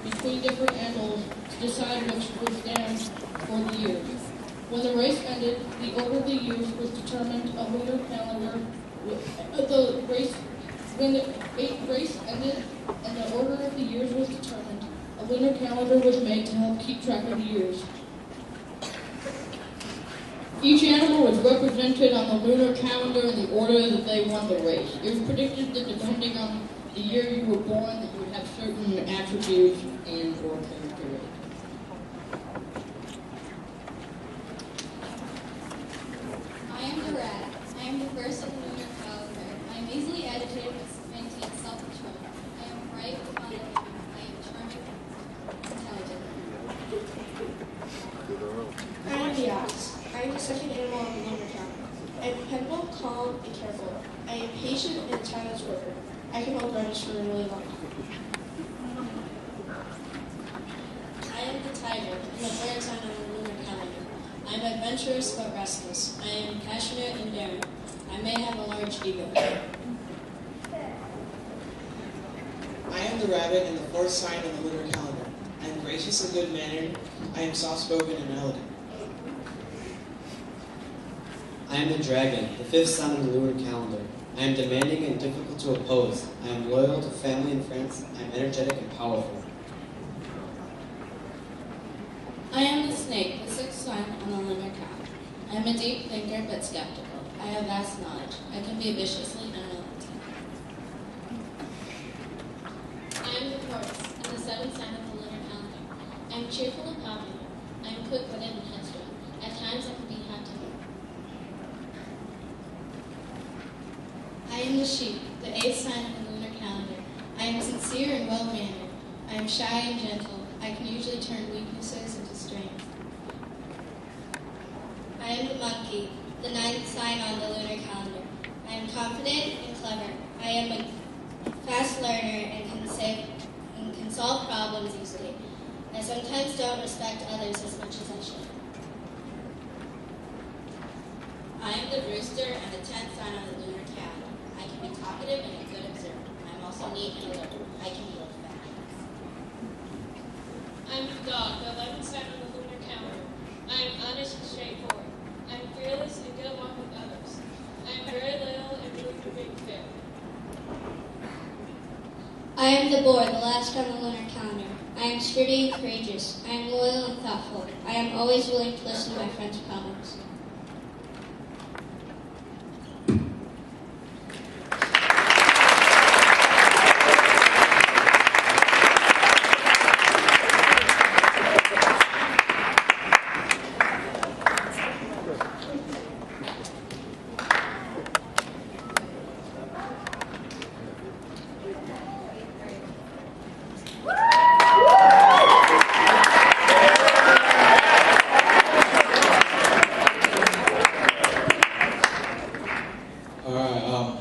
between different animals to decide which would stand for the year. When the race ended, the order of the years was determined. A lunar calendar. When the race ended and the order of the years was determined, a lunar calendar was made to help keep track of the years. Each animal was represented on the lunar calendar in the order that they won the race. It was predicted that depending on the year you were born, that you would have certain attributes and or characteristics. I am the rat. I am the first of the lunar calendar. I am easily agitated, maintain self-control. I am bright, fun, and I am charming, intelligent. I am the ox. I am the second animal on the lunar calendar. I am dependable, calm, and careful. I am patient and a tireless worker. I can hold grudges for a really long time. I am the tiger, and the third sign on the lunar calendar. I am adventurous but restless. I am passionate and daring. I may have a large ego. I am the rabbit and the fourth sign on the lunar calendar. I am gracious and good-mannered. I am soft-spoken and elegant. I am the dragon, the fifth sign on the lunar calendar. I am demanding and difficult to oppose. I am loyal to family and friends. I am energetic and powerful. I am the snake, the sixth sign on the lunar calendar. I am a deep thinker but skeptical. I have vast knowledge. I can be viciously unrelenting. I am the tortoise, and the seventh sign of the lunar calendar. I am cheerful and popular. I am quick-witted and headstrong. At times I can be hard to move. I am the sheep, the eighth sign of the lunar calendar. I am sincere and well-mannered. I am shy and gentle. I can usually turn weaknesses into strength. I am the monkey, the ninth sign on the lunar calendar. I am confident and clever. I am a fast learner and can solve problems easily. I sometimes don't respect others as much as I should. I am the rooster and the 10th sign on the lunar calendar. I can be talkative and a good observer. I am also neat and alert. I can be looked back. I am the dog, the 11th sign on the lunar calendar. I am honest and straightforward. I am fearless and get along with others. I am very loyal and believe in being fair. I am the boar, the last on the lunar calendar. I am sturdy and courageous. I am loyal and thoughtful. I am always willing to listen to my friends' comments.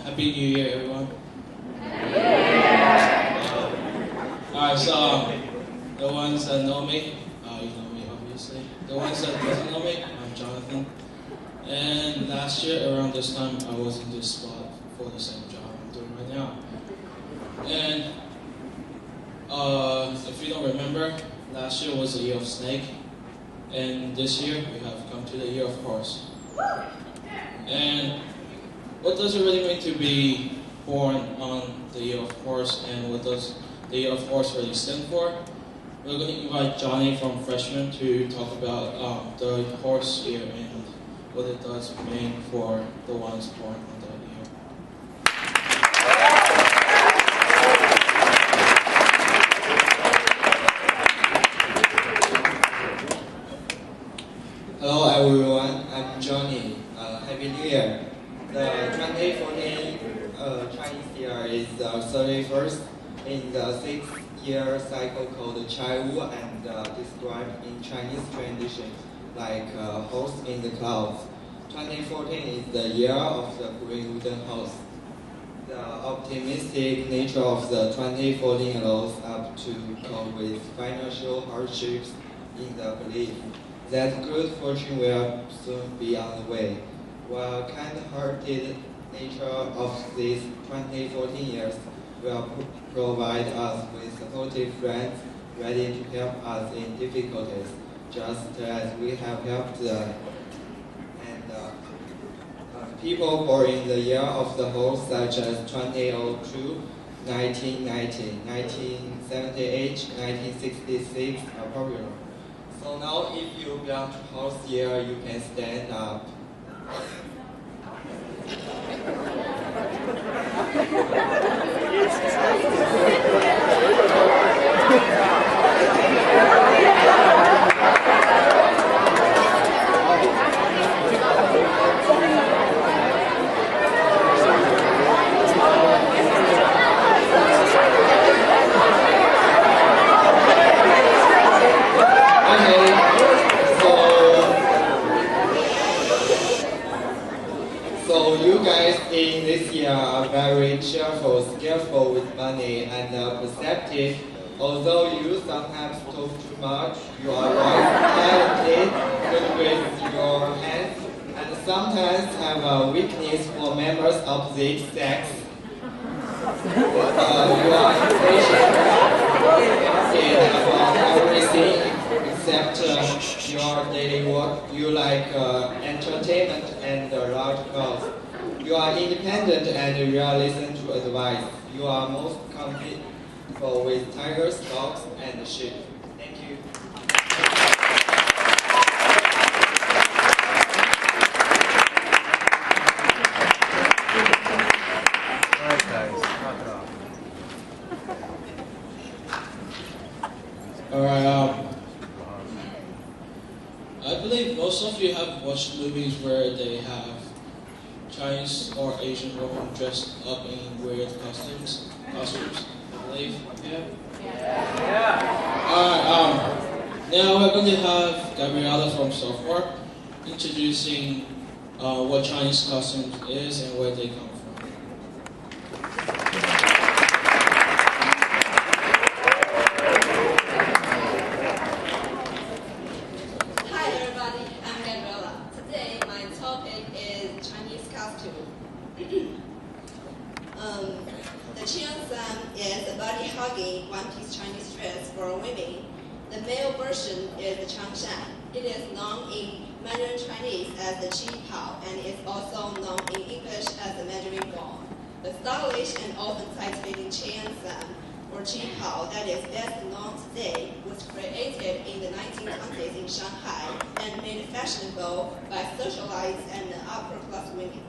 Happy New Year, everyone. Alright, so the ones that know me, you know me obviously. The ones that doesn't know me, I'm Jonathan. And last year around this time, I was in this spot for the same job I'm doing right now. And if you don't remember, last year was the year of snake, and this year we have come to the year of horse. And what does it really mean to be born on the year of horse, and what does the year of horse really stand for? We're going to invite Johnny from Freshman to talk about the horse year and what it does mean for the ones born on that year. Hello everyone, I'm Johnny. Happy New Year. The 2014 Chinese year is the 31st in the 6-year cycle called Chai Wu and described in Chinese tradition like horse in the clouds. 2014 is the year of the green wooden horse. The optimistic nature of the 2014 allows us to cope with financial hardships in the belief that good fortune will soon be on the way. While kind-hearted nature of these 2014 years will provide us with supportive friends ready to help us in difficulties, just as we have helped people born in the year of the horse, such as 2002, 1990, 1978, 1966 are popular. So now if you belong to horse year, you can stand up. So you guys in this year are very cheerful, skillful with money, and perceptive. Although you sometimes talk too much, you are always talented, good with your hands, and sometimes have a weakness for members of opposite sex. You are impatient about everything except your daily work. You like entertainment and loud calls. You are independent and you listen to advice. You are most comfortable with tigers, dogs, and sheep. Thank you. Alright, I believe most of you have watched movies where they have Chinese or Asian women dressed up in weird costumes, I believe. Yeah? Alright, now we're going to have Gabriella from Software introducing what Chinese costumes is and where they come from. Hi everybody, I'm Gabriella. Today my topic is Chinese costume. The Qianshan is a body-hugging one-piece Chinese dress for women. The male version is the Changshan. It is known in Mandarin Chinese as the Qi Pao and is also known in English as the Mandarin Ball. The stylish and often tight-fitting Qianshan or Qi Pao that is best known today was created in the 1920s in Shanghai and made fashionable by socialites and upper-class women.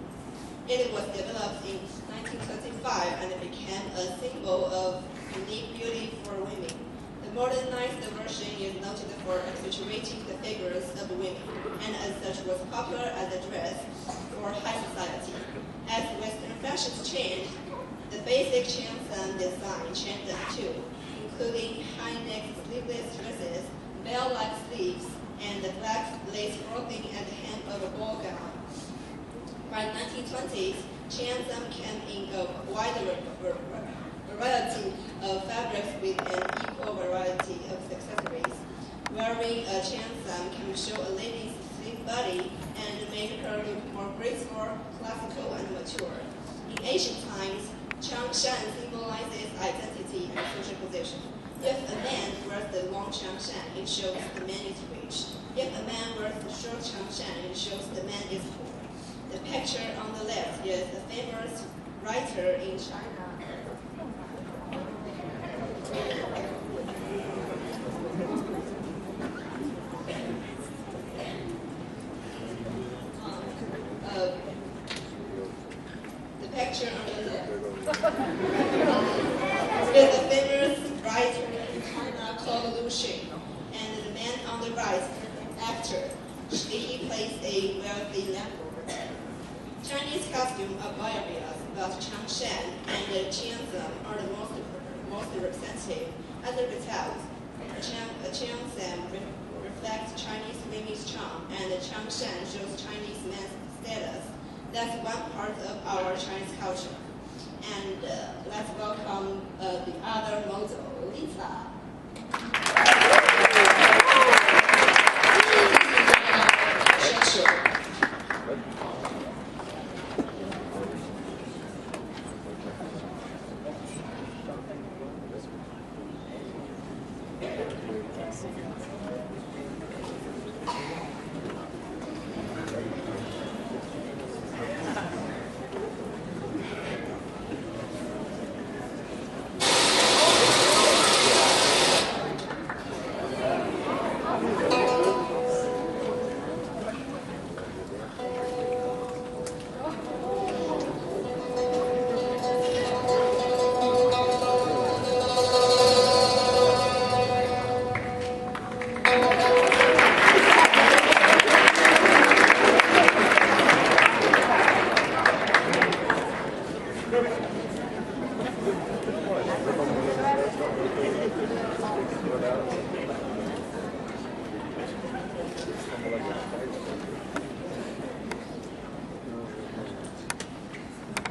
It was developed in 1925 and became a symbol of unique beauty for women. The modernized version is noted for accentuating the figures of women, and as such was popular as a dress for high society. As Western fashions changed, the basic Qianshan design changed too, including high-neck sleeveless dresses, bell-like sleeves, and the black lace clothing at the hem of a ball gown. By the 1920s, Qianshan came in a wider variety of fabrics with an equal variety of accessories. Wearing a Qianshan can show a lady's slim body and make her look more graceful, classical, and mature. In ancient times, Changshan symbolizes identity and social position. If a man wears the long Changshan, it shows the man is rich. If a man wears the short Changshan, it shows the man is poor. The picture on the left is a famous writer in China. The picture on the left is a famous writer in China called Lu Xun, and the man on the right, actor. He plays a wealthy landlord. Chinese costumes are various, but Changshan and the Qianshan are the most representative. As a result, Qianshan reflects Chinese women's charm, and the Changshan shows Chinese men's status. That's one part of our Chinese culture. And let's welcome the other model, Lisa.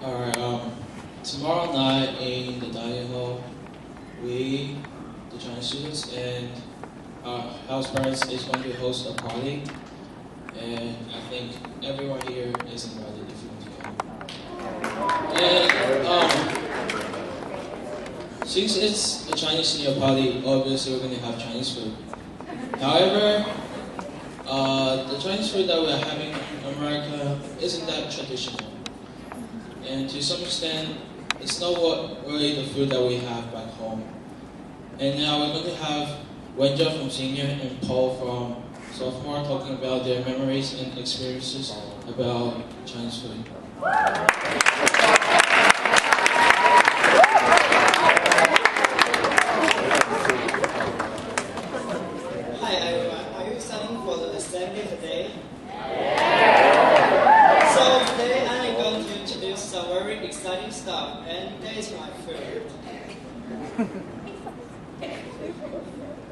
Alright, tomorrow night in the dining hall, we, the Chinese students, and our house parents is going to host a party. And I think everyone here is invited if you want to come. And since it's a Chinese New Year party, obviously we're going to have Chinese food. However, the Chinese food that we're having in America isn't that traditional. And to some extent, it's not what really the food that we have back home. And now we're going to have Wenja from senior and Paul from sophomore talking about their memories and experiences about Chinese food. Hi everyone, are you studying for the assembly today? So today I'm going to introduce some very exciting stuff, and that is my food.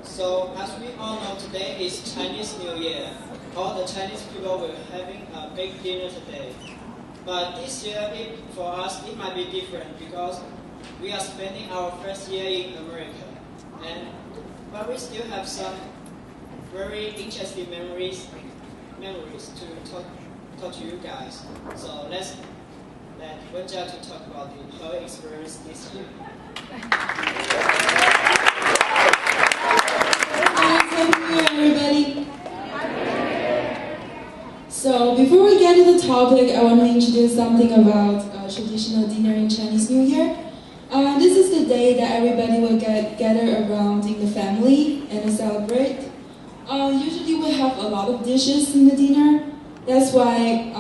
So as we all know, today is Chinese New Year. All the Chinese people will having a big dinner today. But this year, for us, it might be different because we are spending our first year in America. But we still have some very interesting memories to talk to you guys. So let's let Wenjia to talk about her experience this year. Happy New Year, everybody. So before we get to the topic, I want to introduce something about traditional dinner in Chinese New Year. This is the day that everybody will gather around in the family and celebrate. Usually we have a lot of dishes in the dinner. That's why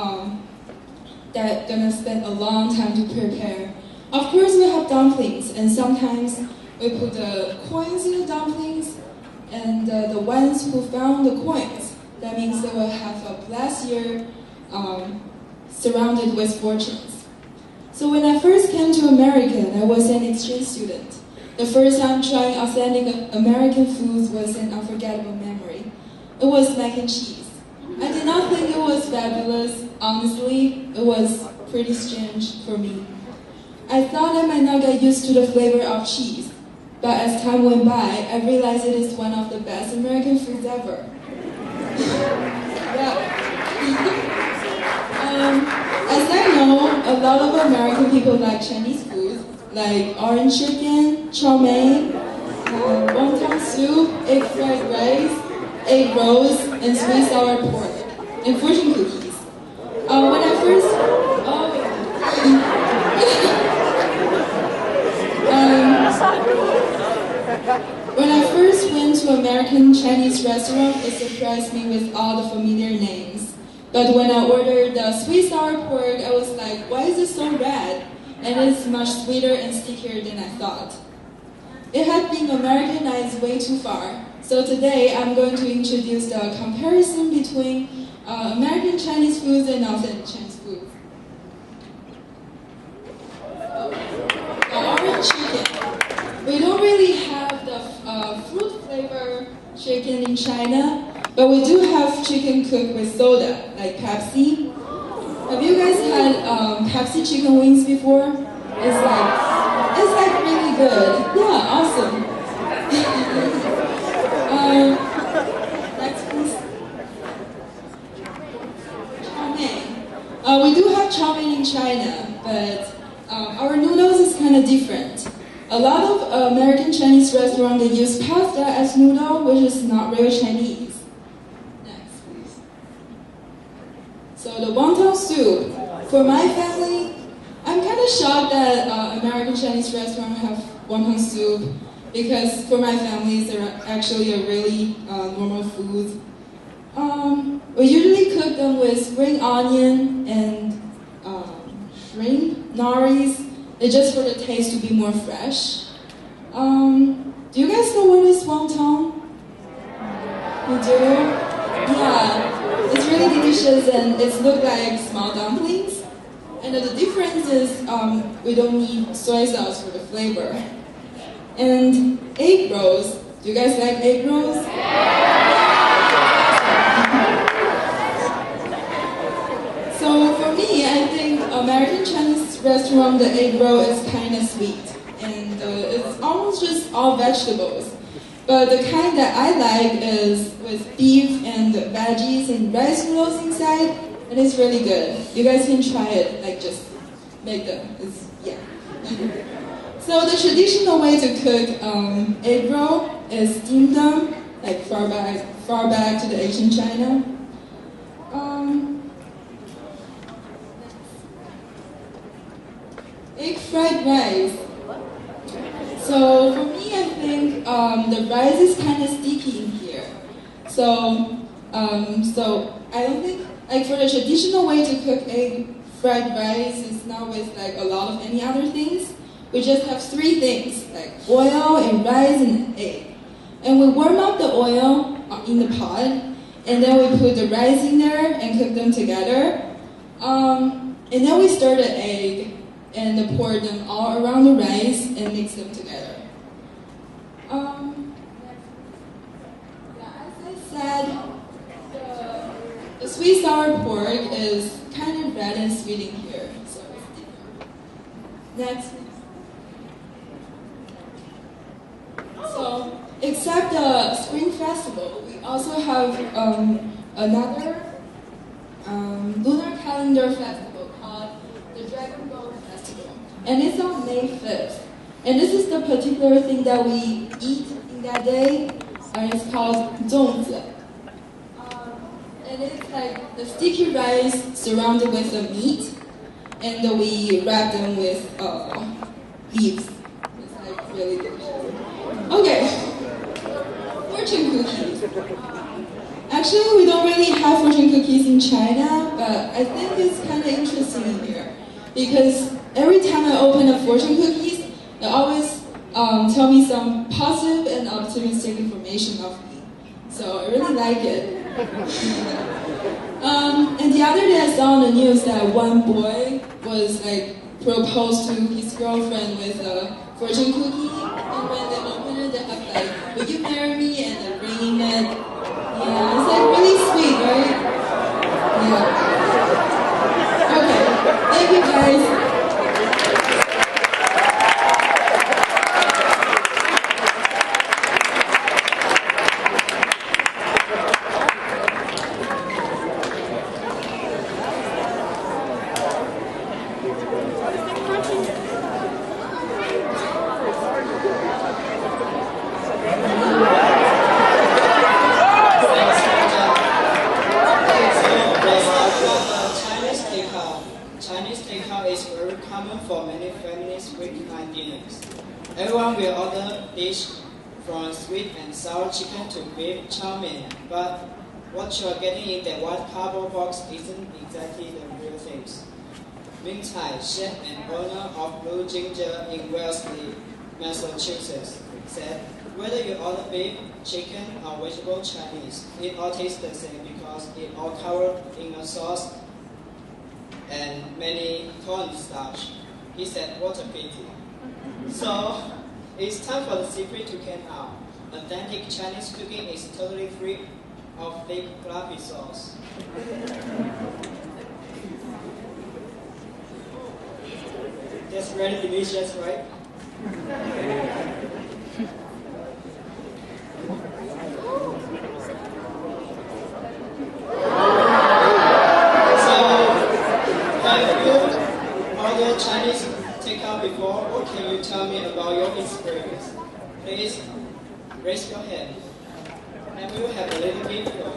that's gonna spend a long time to prepare. Of course, we have dumplings, and sometimes we put the coins in the dumplings, and the ones who found the coins, that means they will have a blessed year surrounded with fortunes. So when I first came to America, I was an exchange student. The first time trying authentic American foods was an unforgettable memory. It was mac and cheese. I did not think it was fabulous. Honestly, it was pretty strange for me. I thought I might not get used to the flavor of cheese. But as time went by, I realized it is one of the best American foods ever. As I know, a lot of American people like Chinese food, like orange chicken, chow mein, wonton soup, egg fried rice, egg rolls, and sweet sour pork, and fortune cookies. When I first, when I first went to American Chinese restaurant, it surprised me with all the familiar names. But when I ordered the sweet sour pork, I was like, why is it so red? And it's much sweeter and stickier than I thought. It had been Americanized way too far. So today I'm going to introduce the comparison between American Chinese foods and authentic Chinese foods. The orange chicken. We don't really have the fruit flavor chicken in China, but we do have chicken cooked with soda, like Pepsi. Have you guys had Pepsi chicken wings before? It's like really good. Yeah, awesome. Next, please. Chow mein. We do have chow mein in China, but our noodles is kind of different. A lot of American Chinese restaurants, they use pasta as noodle, which is not real Chinese. Next, please. So the wonton soup. For my family, I'm kind of shocked that American Chinese restaurants have wonton soup, because for my family, they're actually a really normal food. We usually cook them with spring onion and shrimp, naris. It's just for the taste to be more fresh. Do you guys know what is wonton? You do? Yeah, it's really delicious and it looks like small dumplings. And the difference is we don't need soy sauce for the flavor. And egg rolls. Do you guys like egg rolls? So for me, I think American Chinese this restaurant, the egg roll is kind of sweet, and it's almost just all vegetables. But the kind that I like is with beef and veggies and rice noodles inside, and it's really good. You guys can try it, like just make them. Yeah. So the traditional way to cook egg roll is steam them, like far back to the ancient China. Egg fried rice. So for me, I think the rice is kind of sticky in here. So I don't think, like for the traditional way to cook egg fried rice is not with like a lot of any other things. We just have three things, like oil and rice and egg. And we warm up the oil in the pot, and then we put the rice in there and cook them together. And then we stir the egg and pour them all around the rice and mix them together. As I said, the sweet sour pork is kind of red and sweet in here, so it's different. Next. So, except the Spring Festival, we also have another lunar calendar festival called the Dragon Boat Festival. And it's on May 5th. And this is the particular thing that we eat in that day. It's called 粽子. And it's like the sticky rice surrounded with the meat. And we wrap them with leaves. It's like really delicious. Okay, fortune cookies. Actually, we don't really have fortune cookies in China, but I think it's kind of interesting in here because every time I open a fortune cookies, they always tell me some positive and optimistic information of me. So I really like it. And the other day I saw on the news that one boy was like proposed to his girlfriend with a fortune cookie, and when they open it, they have like, "Will you marry me?" and they're ringing it. Yeah, it's like really sweet, right? Yeah. Okay, thank you guys. Everyone will order dish from sweet and sour chicken to beef chow mein, but what you are getting in that white cardboard box isn't exactly the real things. Ming Tsai, chef and owner of Blue Ginger in Wellesley, Massachusetts, said, whether you order beef, chicken, or vegetable Chinese, it all tastes the same because it all covered in a sauce and many cornstarch. He said, what a pity. So, it's time for the secret to come out. Authentic Chinese cooking is totally free of thick, fluffy sauce. That's really delicious, right? Chinese takeout before? What can you tell me about your experience? Please raise your hand and we will have a little bit of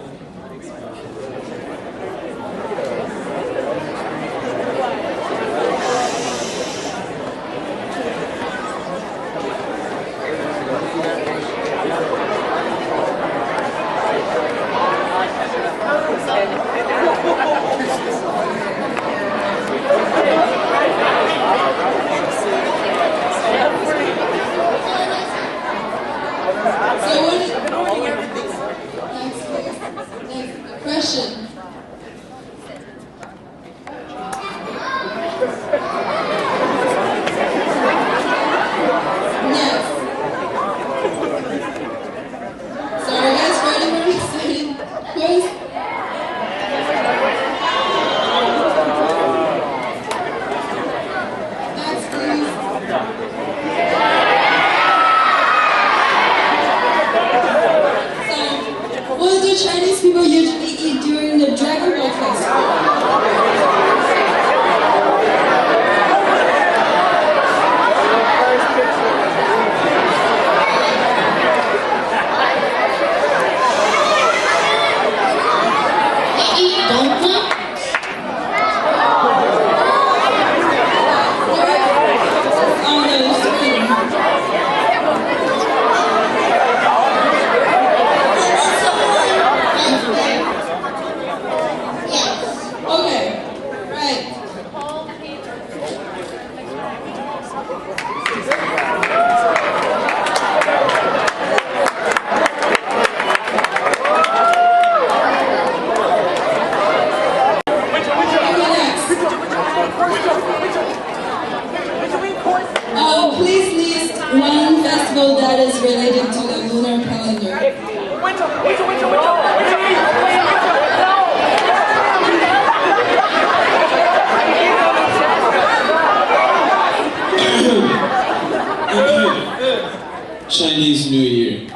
Chinese New Year.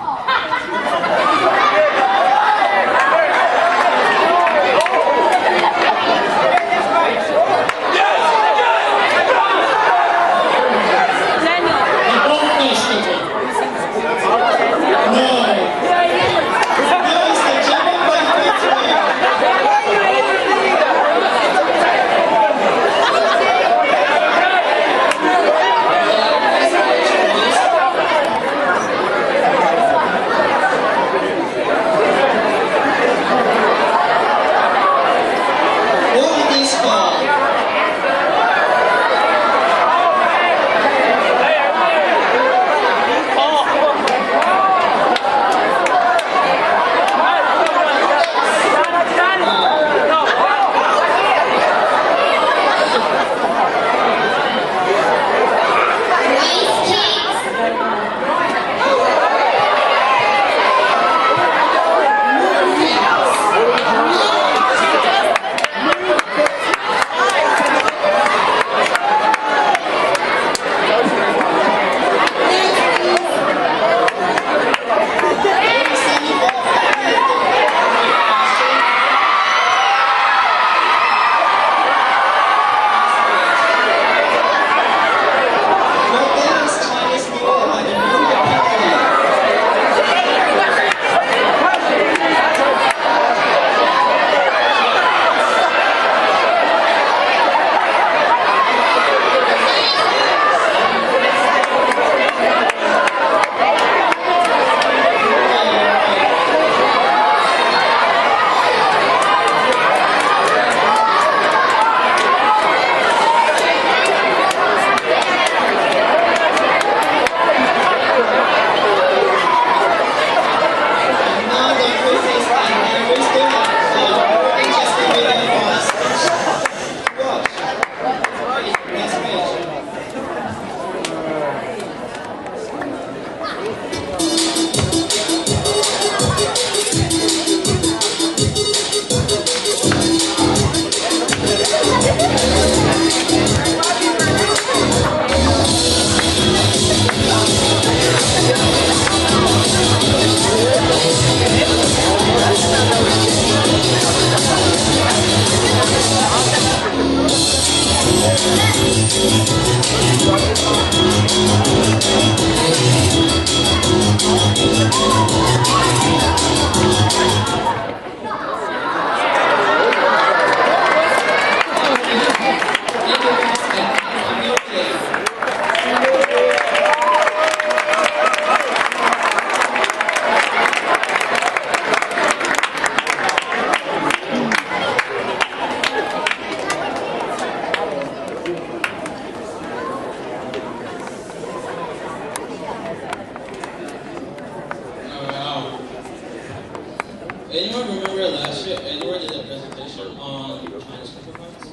Anyone remember last year Edward did a presentation on Chinese people points?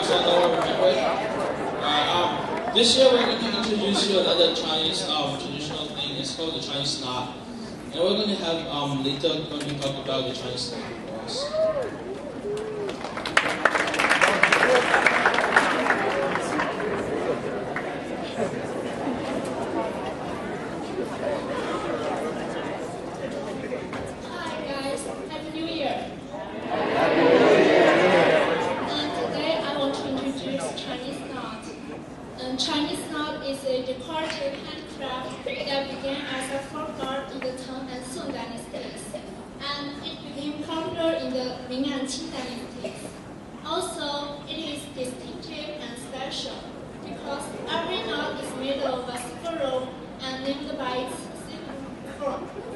So no one remembered? This year we're going to introduce you another Chinese traditional thing. It's called the Chinese knot. And we're going to have Lita going to talk about the Chinese knot for us. Chinese knot is a decorative handcraft that began as a folk art in the Tang and Song dynasties, and it became popular in the Ming and Qing dynasties. Also, it is distinctive and special because every knot is made of a spiral and named by its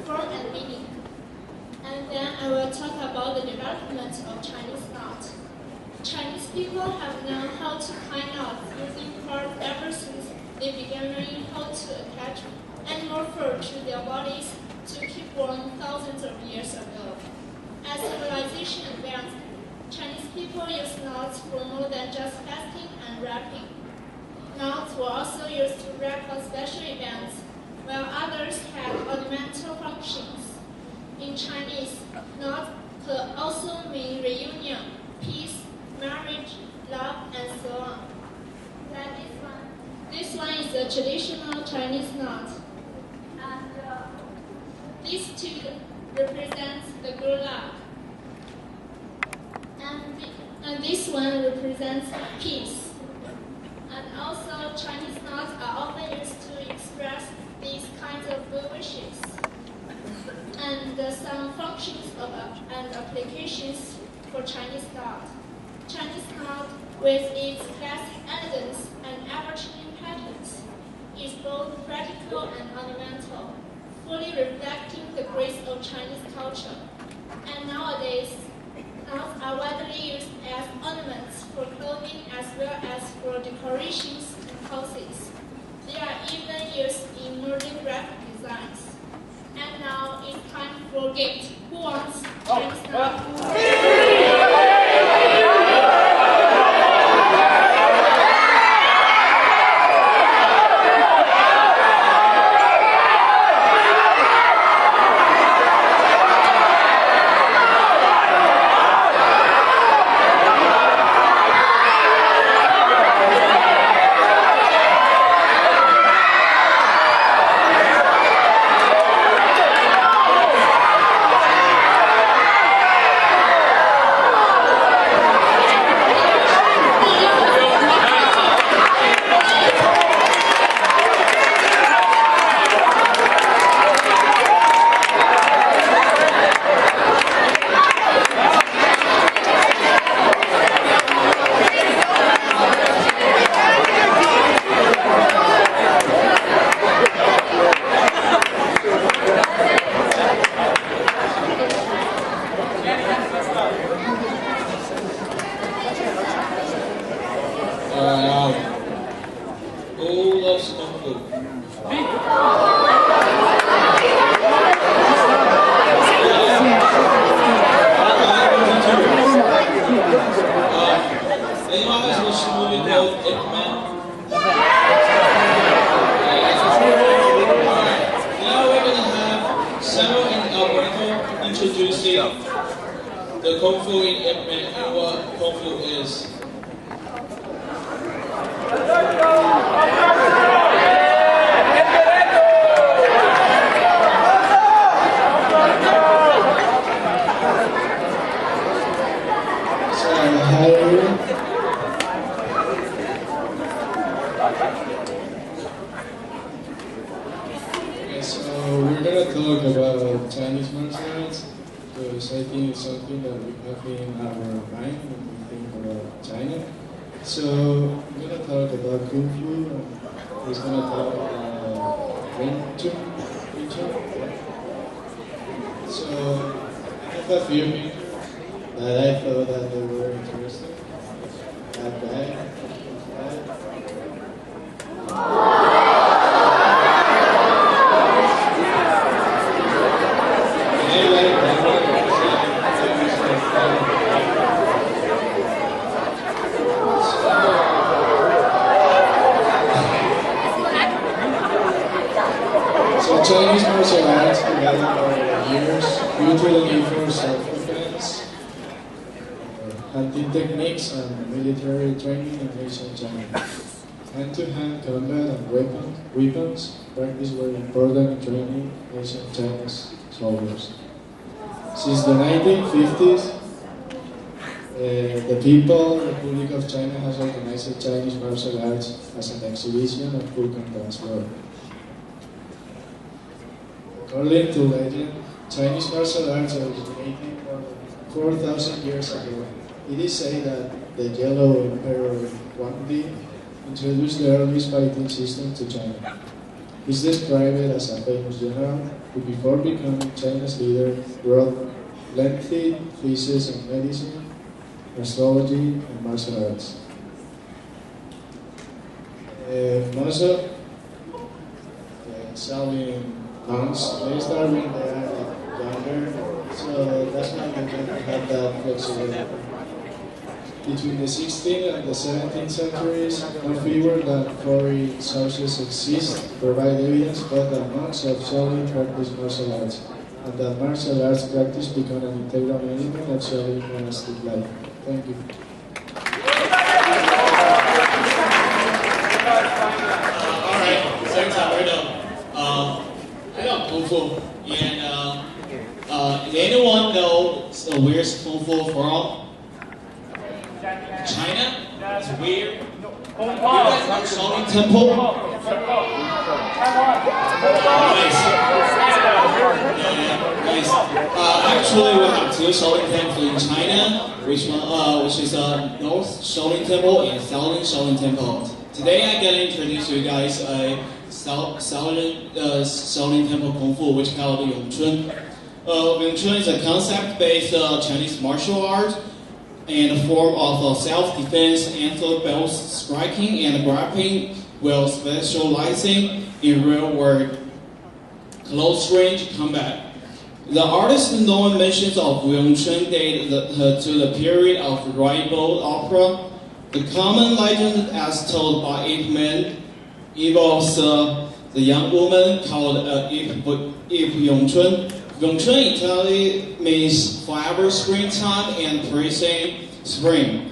form and meaning. And then I will talk about the development of Chinese knot. Chinese people have known how to tie knots using cords ever since they began learning how to attach animal fur to their bodies to keep warm thousands of years ago. As civilization advanced, Chinese people used knots for more than just fasting and wrapping. Knots were also used to wrap on special events, while others had ornamental functions. In Chinese, knot could also mean reunion, peace, marriage, love, and so on. That is one. Chinese knot. And this too represents the good luck. And this one represents peace. And also, Chinese knots are often used to express these kinds of good wishes. And some functions and applications for Chinese knot. Chinese knot, with its classic elegance and ever-changing patterns, is both practical and ornamental, fully reflecting the grace of Chinese culture. And nowadays, knots are widely used as ornaments for clothing as well as for decorations and houses. They are even used in modern graphic designs. And now it's time for gift. Who wants Chinese knot? Who loves kung fu? Anyone has watched the movie called Ip Man? Now we're gonna have Samuel and Alberto introducing the kung fu in Ip Man and what kung fu is. Hi everyone. Okay, so we're gonna talk about Chinese martial arts because I think it's something that we have in our mind when we think about China. So we're gonna talk about Kung Fu and he's gonna talk about Wing Chun. So I have a few people that I thought that they were interesting. That guy. So Chinese martial arts developed over years due to the need for self-defense, hunting techniques, and military training in ancient China. Hand-to-hand combat and weapons practice were important in training ancient Chinese soldiers. Since the 1950s, the People's Republic of China has organized Chinese martial arts as an exhibition and full contact sport. According to legend, Chinese martial arts originated more than 4,000 years ago. It is said that the Yellow Emperor Huangdi introduced the earliest fighting system to China. He's described as a famous general who, before becoming China's leader, wrote lengthy theses on medicine, astrology, and martial arts. Most of Shaolin monks, they start when they are younger, so that's why they can have that flexibility. Between the 16th and the 17th centuries, no fewer than 40 sources exist to provide evidence both that monks of Shaolin practice martial arts, and that martial arts practice become an integral element of Shaolin monastic life. Thank you. Alright, thanks Alberto. where's Kung Fu from? China? That's weird. You guys like Shaolin Temple? Nice. Nice. Actually, we have two Shaolin temples in China, which is North Shaolin Temple and Southern Shaolin Temple. Today, I'm gonna introduce you guys a Southern Shaolin Temple Kung Fu, which is called Yong Chun. Yong Chun is a concept-based Chinese martial art and a form of self-defense, anti-both striking and grappling, while specializing in real-world close-range combat. The artist's known mentions of Yong Chun date to the period of rival opera. The common legend, as told by Ip Man, involves the young woman called Ip Yong Chun. Yong Chun in Italy means forever springtime and praising spring.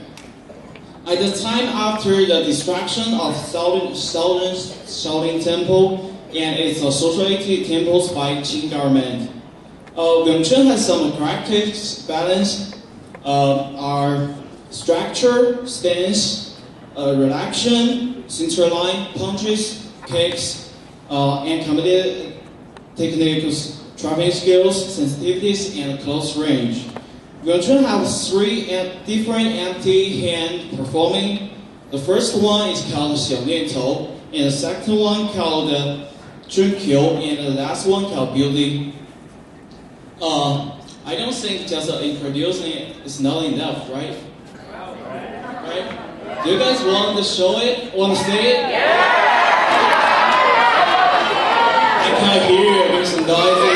At the time after the destruction of Southern Shaolin Temple and its associated temples by Qing government, Yong Chun has some characteristics balance are structure, stance, reaction, center line, punches, kicks, and comedic techniques, trapping skills, sensitivities, and close range. Yong Chun has three different empty hand performing. The first one is called Xiao Nian Tou, and the second one called Chun Qiu, and the last one called Beauty. I don't think just introducing it is not enough, right? Right? Do you guys want to show it? Want to see it? Yeah! I can't hear it. It's noisy.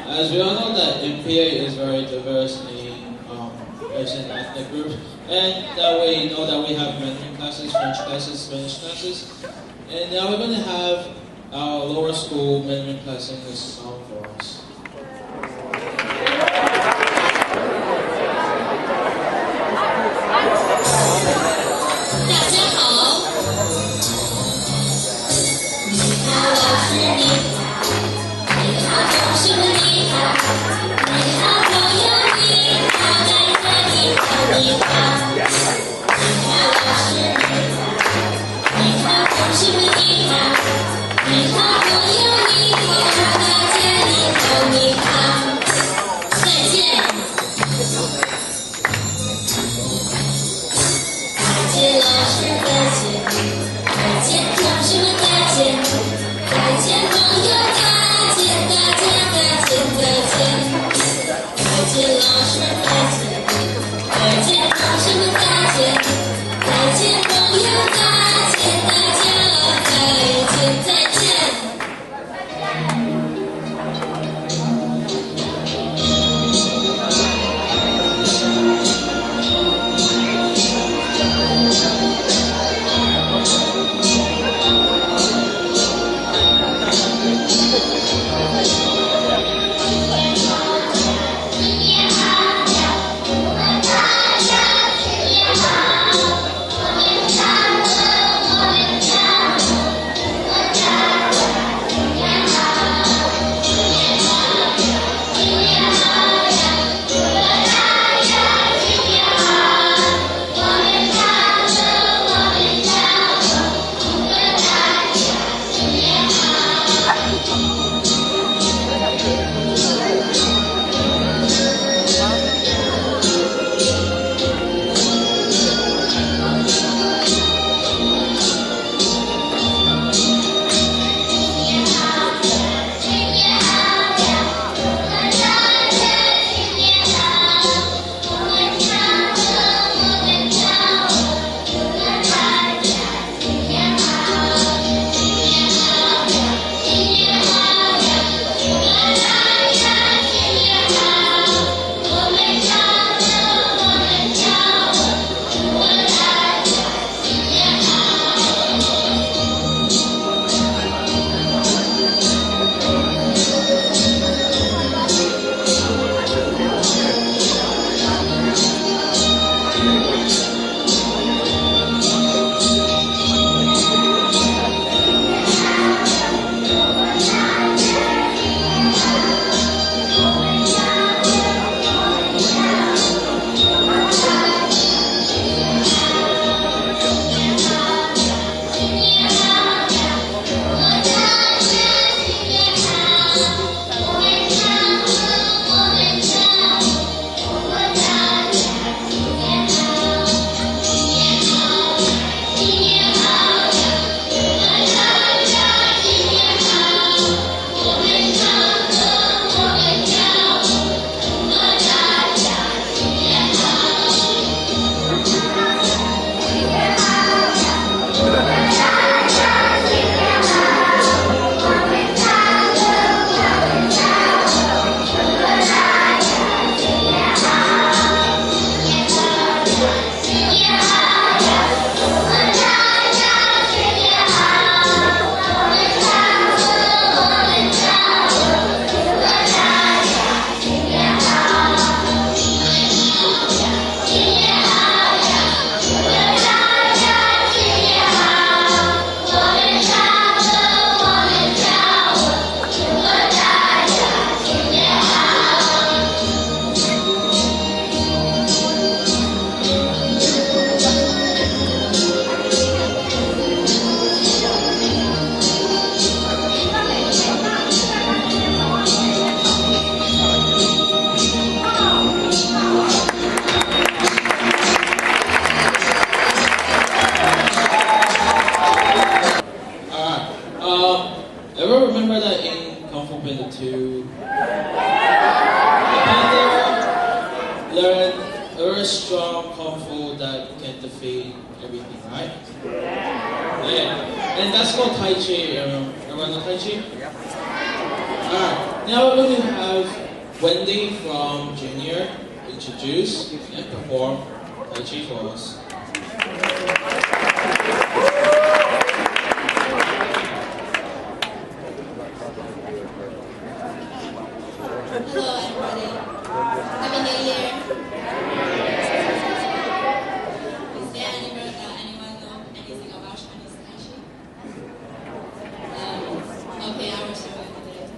As we all know that MPA is very diverse in Asian ethnic groups, and that we know that we have Mandarin classes, French classes, Spanish classes, and now we're going to have our lower school Mandarin class sing this song for us. Ever remember that in Kung Fu Panda 2, the panda learned a very strong Kung Fu that can defeat everything, right? Yeah. And that's called Tai Chi. Everyone know Tai Chi? Alright. Now we're going to have Wendy from Junior introduce and perform Tai Chi for us. Hello everybody. Happy New Year. Is there anyone know anything about Chinese Tai Chi? Okay, I will show you today.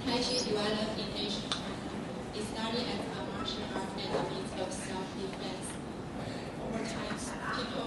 Tai Chi developed in ancient China. It started as a martial art and a means of self-defense. Over time, people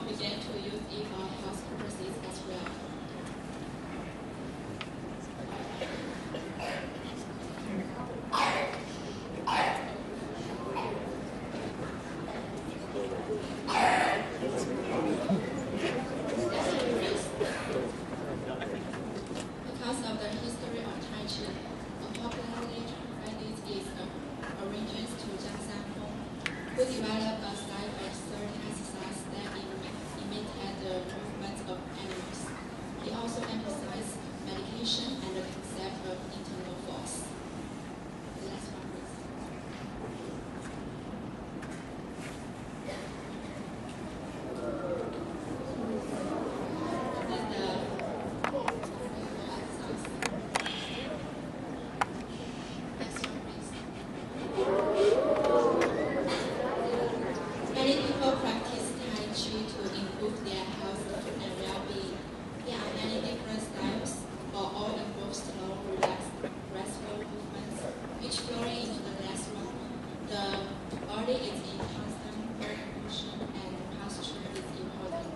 body is in constant motion and posture is important.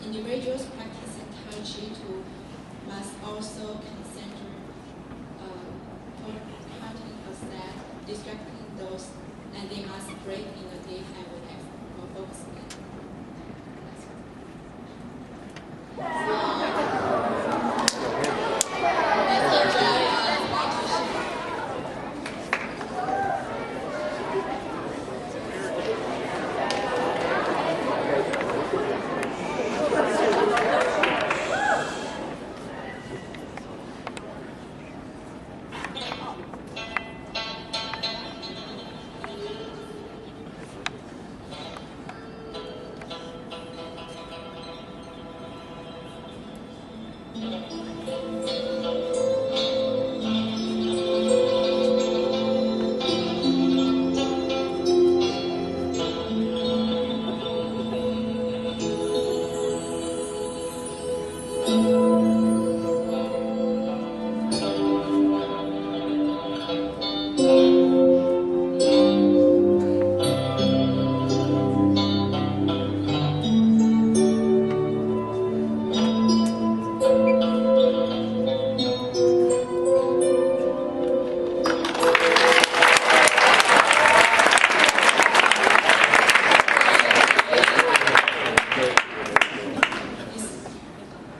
Individuals practicing Tai Chi must also consider cutting a set, distracting those, and they must breathe in a deep and relaxed or focused manner.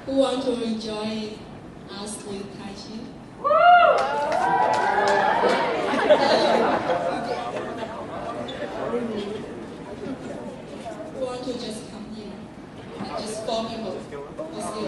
Who want to enjoy us with Tai Chi? Who want to just come here? Just 4 people. Let's do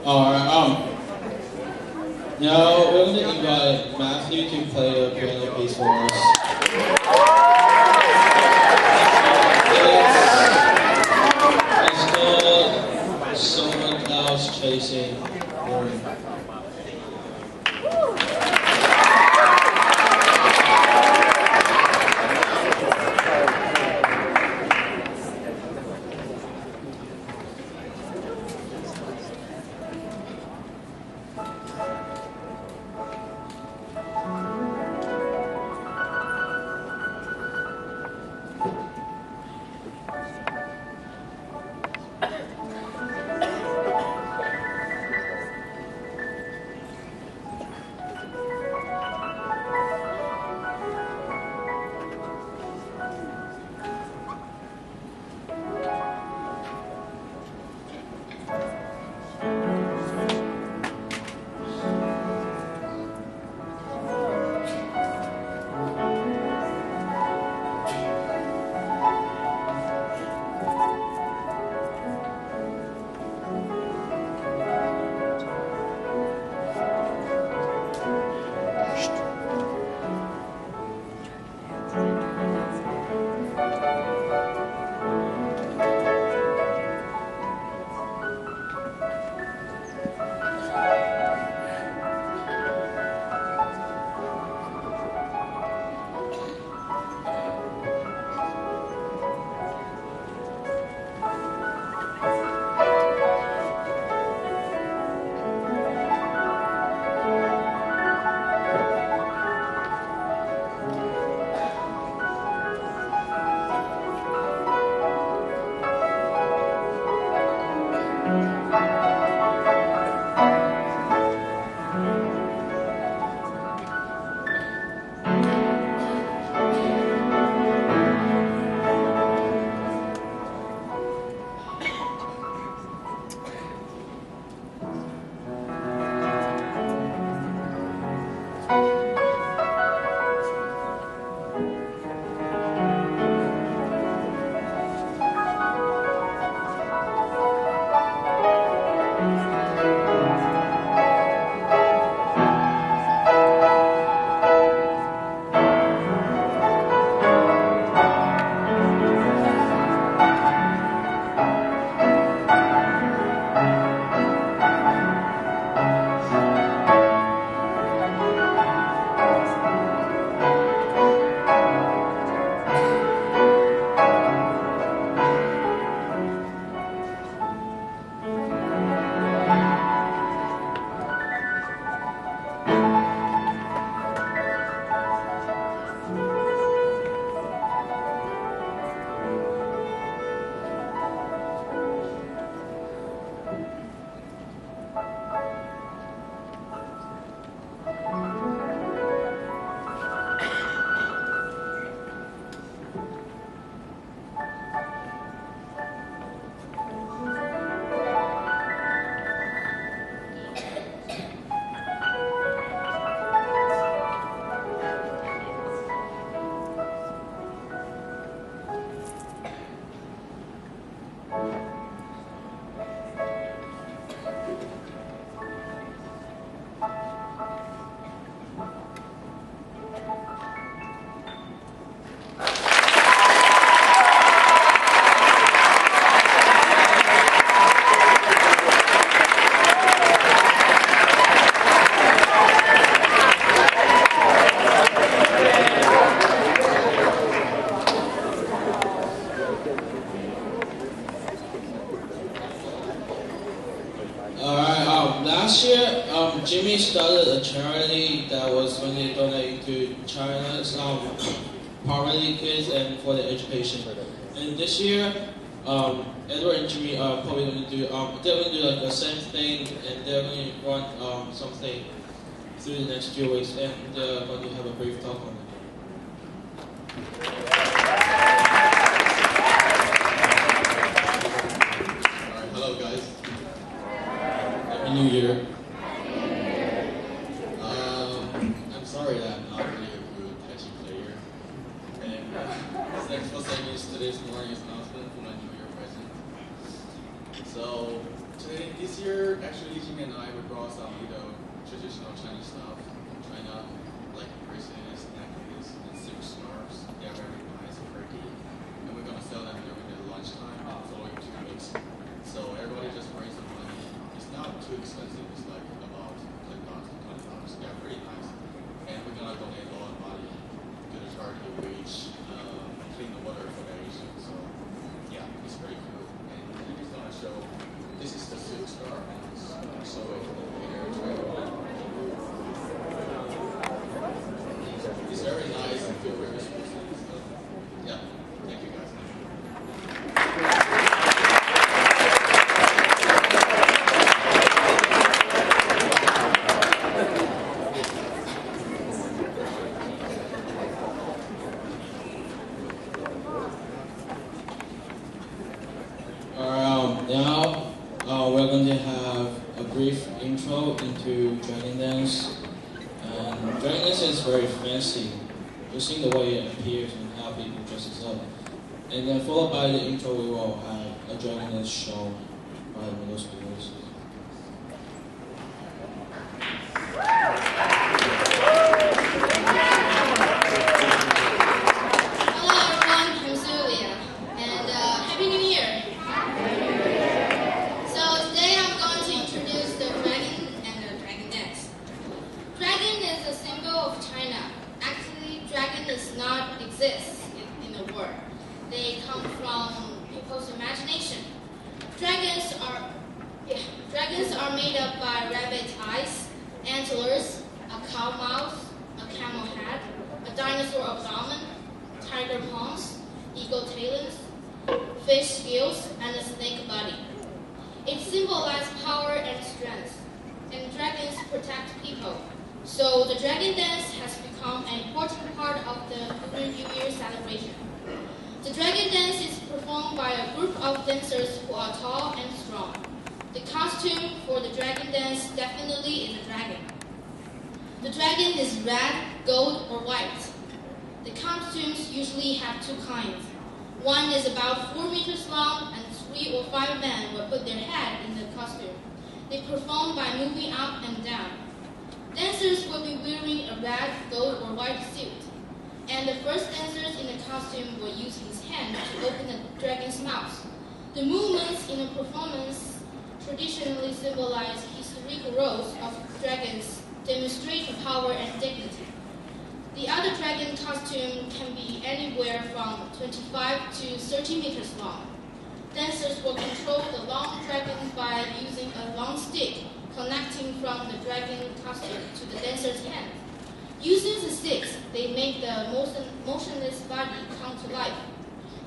Alright, now we're going to invite Matthew to play a piano piece for us. It's called Someone Else Chasing Glory. going to donate to China's poverty kids and for their education. And this year, Edward and Jimmy are probably going to do, they're going to do like the same thing, and they're going to run something through the next few weeks, and they're going to have a brief talk on it. Alright, hello guys. Happy New Year. I'm sorry that I'm not really a good catchy player. And thanks for saying this today's morning's announcement for my New Year present. So this year, actually, Jimmy and I we brought some traditional Chinese stuff from China, like bracelets, necklaces, and silk scarves. They are very nice and pretty, and we're gonna sell them during the lunchtime following 2 weeks. So everybody just raise some money. It's not too expensive. It's like about $10 to $20. They are pretty nice, and we're gonna donate all the money to the charity which clean the water for the Asian. So yeah, it's pretty cool. And it's gonna show. This is the silk scarf, and it's gonna show it later. It's very nice and feel very smooth. So yeah, thank you guys. Now we're going to have a brief intro into Dragon Dance. And Dragon Dance is very fancy. You've seen the way it appears and how people dresses up. And then followed by the intro, we will have a Dragon Dance show by the middle schoolers. Dragons are made up by rabbit eyes, antlers, a cow mouth, a camel head, a dinosaur abdomen, tiger palms, eagle talons, fish scales, and a snake body. It symbolizes power and strength, and dragons protect people. So the dragon dance has become an important part of the Lunar New Year celebration. The dragon dance is performed by a group of dancers who are tall and strong. The costume for the dragon dance definitely is a dragon. The dragon is red, gold, or white. The costumes usually have two kinds. One is about 4 meters long, and 3 or 5 men will put their head in the costume. They perform by moving up and down. Dancers will be wearing a red, gold, or white suit. And the first dancers in the costume will use his hand to open the dragon's mouth. The movements in the performance traditionally symbolize historical roles of dragons, demonstrating power and dignity. The other dragon costume can be anywhere from 25 to 30 meters long. Dancers will control the long dragon by using a long stick connecting from the dragon costume to the dancer's hand. Using the sticks, they make the motionless body come to life.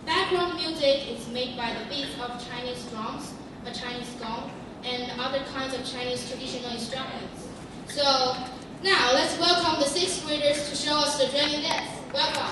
Background music is made by the beats of Chinese drums, a Chinese gong, and other kinds of Chinese traditional instruments. So now let's welcome the 6th graders to show us the dragon dance. Welcome.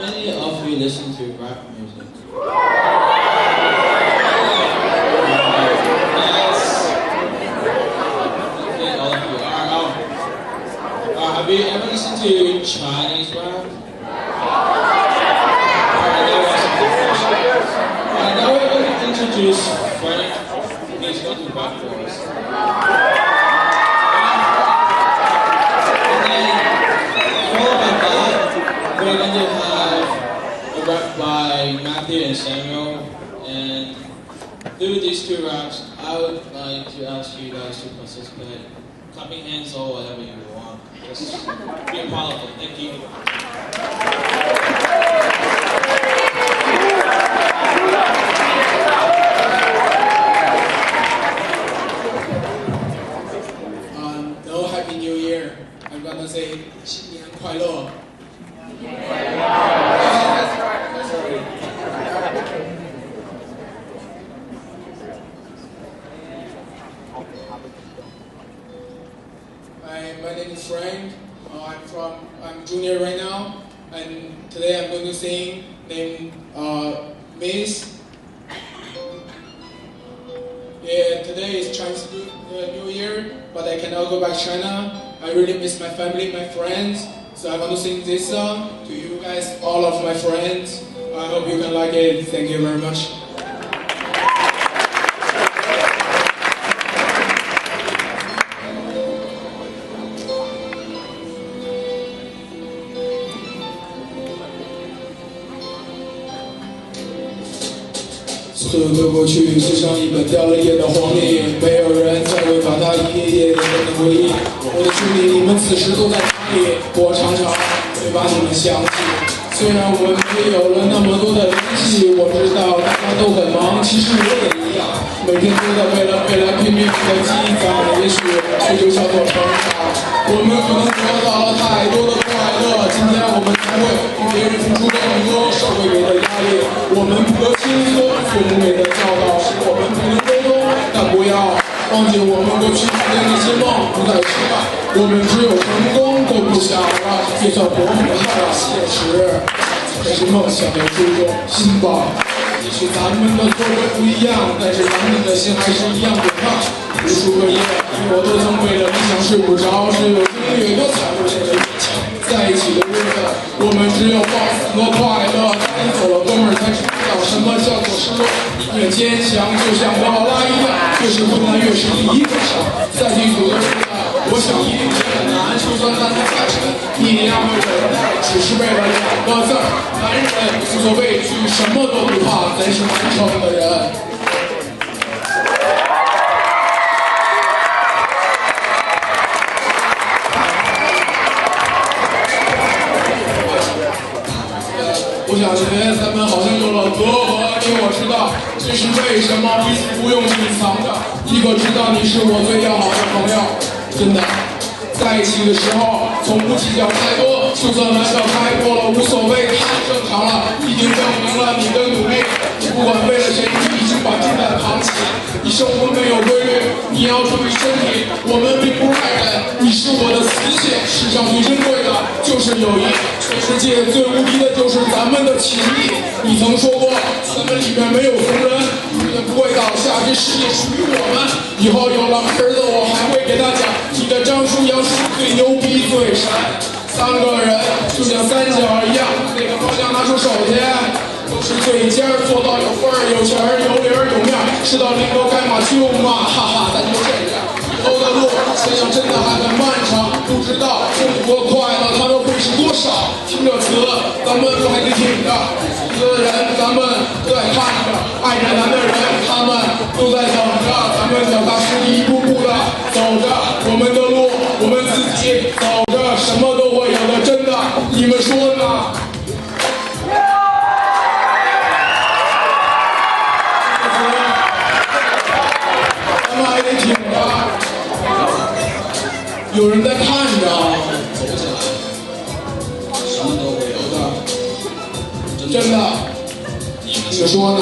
many of you listen to rap music? Okay, all of you. Have you ever listened to Chinese rap? Now we're going to introduce Frank. He's going to rap for us. And then, followed by that, we're going to have a rap by Matthew and Samuel. And through these two raps, I would like to ask you guys to participate. Clapping hands or whatever you want. Just be a part of it. Thank you. No Happy New Year. I'm gonna say 新年快乐. Hi, my name is Frank. I'm junior right now, and today I'm going to sing named Miss. Yeah, today is Chinese New Year, but I cannot go back to China. I really miss my family, my friends. So I want to sing this song to you guys, all of my friends. I hope you can like it. Thank you very much.岁月过去，就像一本掉了页的黄历，没有人再会把它一页页的跟回忆。我的兄弟，你们此时都在哪里？我常常会把你们想起。虽然我们没有了那么多的联系，我知道大家都很忙，其实我也一样，每天都在为了未来拼命的积攒。也许这就叫做成长。我们可能得到了太多的快乐，今天我们才会比别人付出更多。社会给的压力，我们不得轻松。父母给的教导是我们不能沟通，但不要忘记我们过去的那些梦不再失败。我们只有成功都不想了，就算活不害了现实，才是梦想的初衷。信吧，也许咱们的座位不一样，但是咱们的心还是一样伟大。无数个夜，你我都曾为了理想睡不着，只有经历越多，才会显得越强。在一起的日子，我们只有放肆和快乐。当你走了，哥们儿才知道什么叫做失落。越坚强，就像德宝拉一样，越是困难，越是第一个上。在地主的日子，我想一定也很难。就算担子再沉，你也要会忍耐，只是为了2个字儿：男人。无所畏惧，什么都不怕，咱是完成的人。我想觉得咱们好像有了隔阂，因为我知道这是为什么，彼此不用隐藏着。一个知道你是我最要好的朋友，真的，在一起的时候从不计较太多，就算玩笑开过了无所谓，太正常了，已经证明了你的努力。不管为了谁，你已经把重担扛起。你生活没有规律，你要注意身体。我们并不爱人，你是我的磁铁，世上最珍贵的就是友谊，全世界最无敌的就是咱们的情谊。你曾说过，咱们里面没有穷人，永远不会倒下，这世界属于我们。以后有了儿子，我还会给他讲，你的张叔、杨叔最牛逼、最神。3个人就像3角一样，哪个方向拿出手去？都是最尖儿，做到有份儿、有钱儿、有理儿、有面儿，吃到临头该骂就骂，哈哈，咱就这样。以后的路，想想真的还很漫长，不知道幸福和快乐他们会是多少。听着词，咱们都还得挺着；死的人，咱们都在看着；爱着咱的人，他们都在等着。咱们脚踏实地，一步步的走着我们的路，我们自己走着，什么都会有的，真的，你们说呢？还得挺着，有人在看着，走起来，什么都会有的，真的，你们说呢？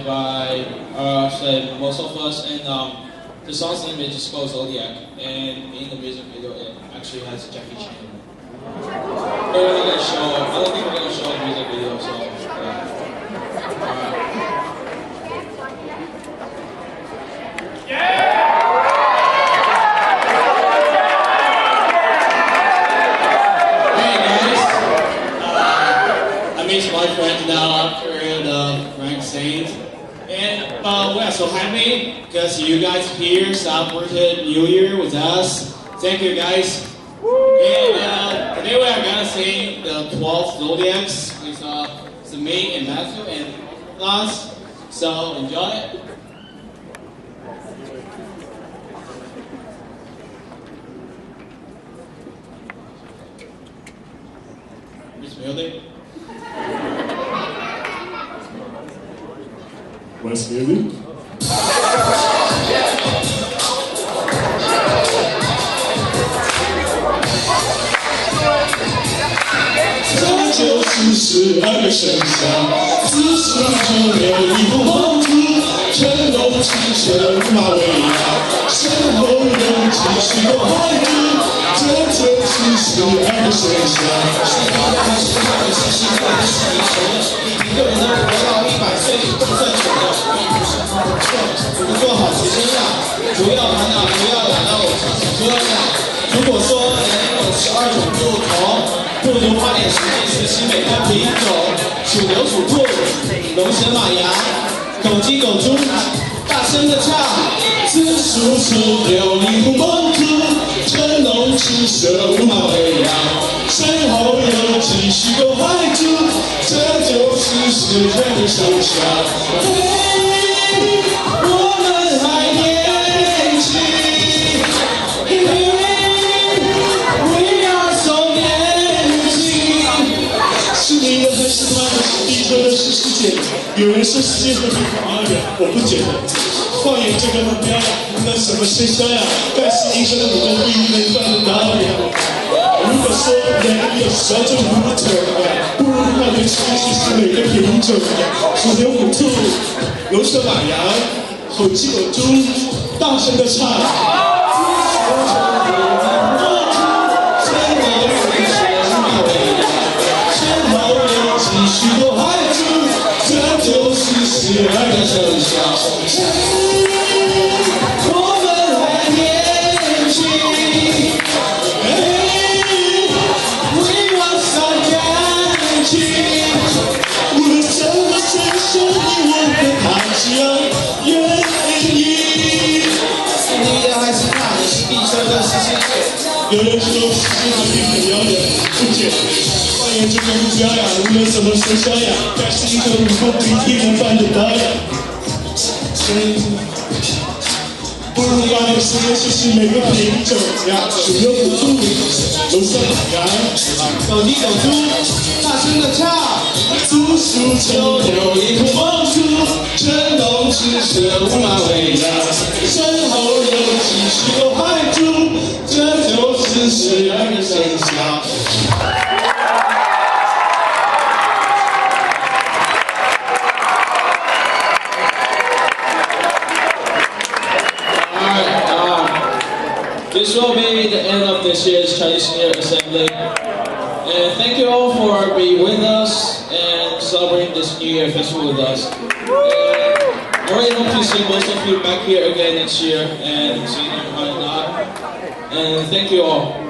by most of us, and the song's name is just called Zodiac, and in the music video it actually has Jackie Chan. But we're not gonna show. I don't think we're gonna show a music video, so my friend now after the Frank Saint. And we're so happy because you guys here celebrated New Year with us. Thank you guys. And today we are gonna sing the 12 Zodiacs with me and Matthew and us. So enjoy it. Miss Music. West Music. 这就是12个生肖，自始至终有一副红图，成龙赤蛇马尾羊，身后有几许个孩子，这就是12个生肖。一个人能活到100岁就算久了，我们做好学生样，不要烦恼，不要感到我唱首歌呀。如果说人有12种不同，不如花点时间学习每个品种。属牛属兔，龙蛇马羊，狗鸡狗猪，大声的唱。自属蛇有一副猛兔，成龙赤蛇马尾羊，身后有几许个怀猪，这就是12个生肖。我们还年轻。还是他的地球的是世界，有人说世界和平好远，我不觉得。放眼这个目标，那什么生肖呀？但是一生的努力不一定能办得到呀。如果说人有12种不同，不如换回去学习每个品种。属牛虎兔，龙蛇马羊，狗鸡狗猪，大声的唱。许多孩子，这就是12个生肖。我们还年轻，为我伤感情。无论什么生肖，你我和他只要愿意。你的还是大的是地球的是世界。有人说世界和平很遥远，不解。放眼这个目标呀，无论什么生肖呀，但是一个武功不一定能办得到呀。不如花点时间学习每个品种呀，属牛虎兔，龙蛇马羊，狗鸡狗猪，大声的唱。自属就有一副猛猪，成龙赤蛇马尾羊，身后有几许个怀猪，这就是12个生肖。This will be the end of this year's Chinese New Year Assembly. And thank you all for being with us and celebrating this New Year festival with us. And I really hope to see most of you back here again next year and see them or not. And thank you all.